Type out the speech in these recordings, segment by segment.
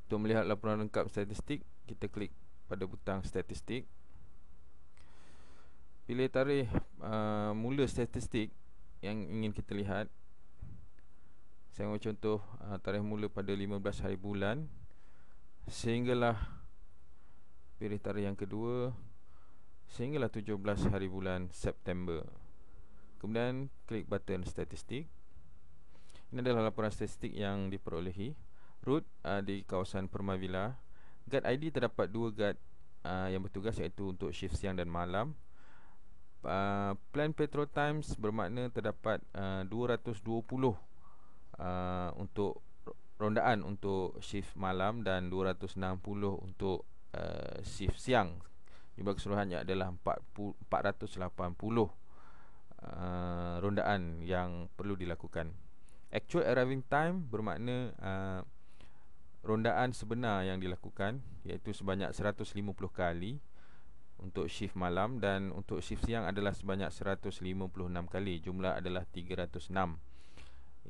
Untuk melihat laporan lengkap statistik, kita klik pada butang statistik. Pilih tarikh mula statistik yang ingin kita lihat. Saya ambil contoh tarikh mula pada 15 hari bulan, sehinggalah pilih tarikh yang kedua, sehinggalah 17 hari bulan September. Kemudian klik button statistik. Ini adalah laporan statistik yang diperolehi. Root di kawasan Permavilla. Guard ID terdapat 2 guard yang bertugas, iaitu untuk shift siang dan malam. Plan Petrol Times bermakna terdapat 220 untuk rondaan untuk shift malam dan 260 untuk shift siang. Jumlah keseluruhannya adalah 480 rondaan yang perlu dilakukan. Actual arriving time bermakna rondaan sebenar yang dilakukan, iaitu sebanyak 150 kali untuk shift malam, dan untuk shift siang adalah sebanyak 156 kali. Jumlah adalah 306.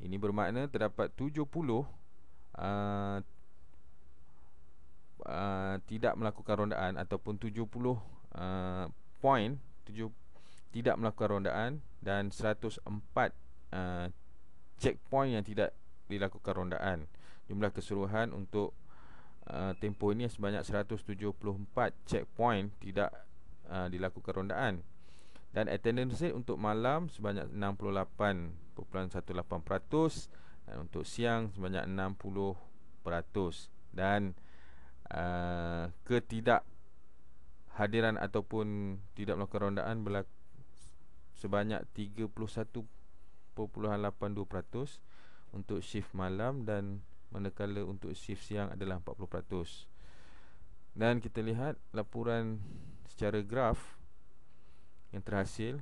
Ini bermakna terdapat 70 tidak melakukan rondaan, ataupun 70 point tidak melakukan rondaan, dan 104 checkpoint yang tidak dilakukan rondaan. Jumlah keseluruhan untuk tempoh ini sebanyak 174 checkpoint tidak dilakukan rondaan. Dan attendance rate untuk malam sebanyak 68.18%, dan untuk siang sebanyak 60%. Dan ketidakhadiran ataupun tidak melakukan rondaan sebanyak 31.82% untuk shift malam, dan manakala untuk shift siang adalah 40%. Dan kita lihat laporan secara graf yang terhasil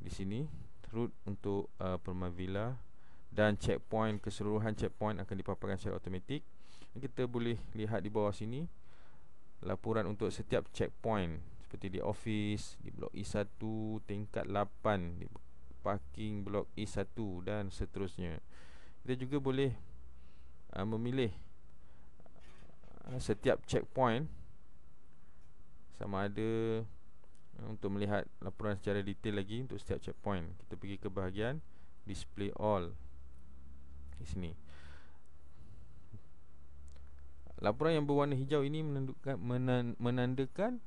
di sini. Route untuk Permavilla, dan checkpoint, keseluruhan checkpoint akan dipaparkan secara automatik. Kita boleh lihat di bawah sini laporan untuk setiap checkpoint, seperti di office, di blok E1 tingkat 8, di parking blok E1, dan seterusnya. Kita juga boleh memilih setiap checkpoint sama ada untuk melihat laporan secara detail lagi untuk setiap checkpoint. Kita pergi ke bahagian display all di sini. Laporan yang berwarna hijau ini menandakan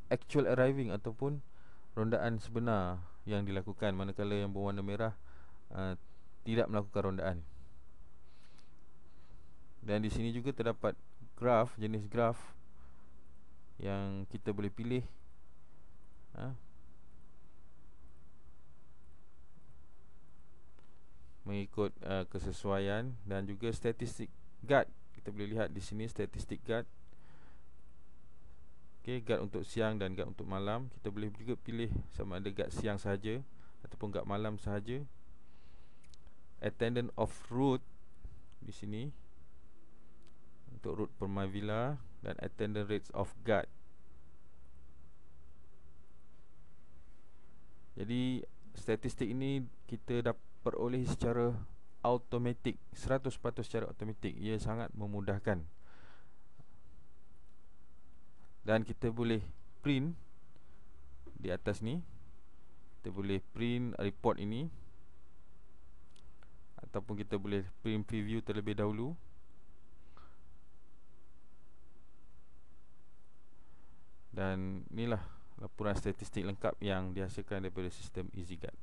actual arriving ataupun rondaan sebenar yang dilakukan, manakala yang berwarna merah tidak melakukan rondaan. Dan di sini juga terdapat graf, jenis graf yang kita boleh pilih mengikut kesesuaian, dan juga statistik guard. Kita boleh lihat di sini statistik guard. Okey, guard untuk siang dan guard untuk malam. Kita boleh juga pilih sama ada guard siang sahaja ataupun guard malam sahaja. Attendant of route di sini untuk route Permavilla, dan attendant rates of guard. Jadi statistik ini kita dapat peroleh secara automatik, 100% secara automatik. Ia sangat memudahkan. Dan kita boleh print di atas ni. Kita boleh print report ini, ataupun kita boleh print preview terlebih dahulu. Dan inilah laporan statistik lengkap yang dihasilkan daripada sistem EasyGuard.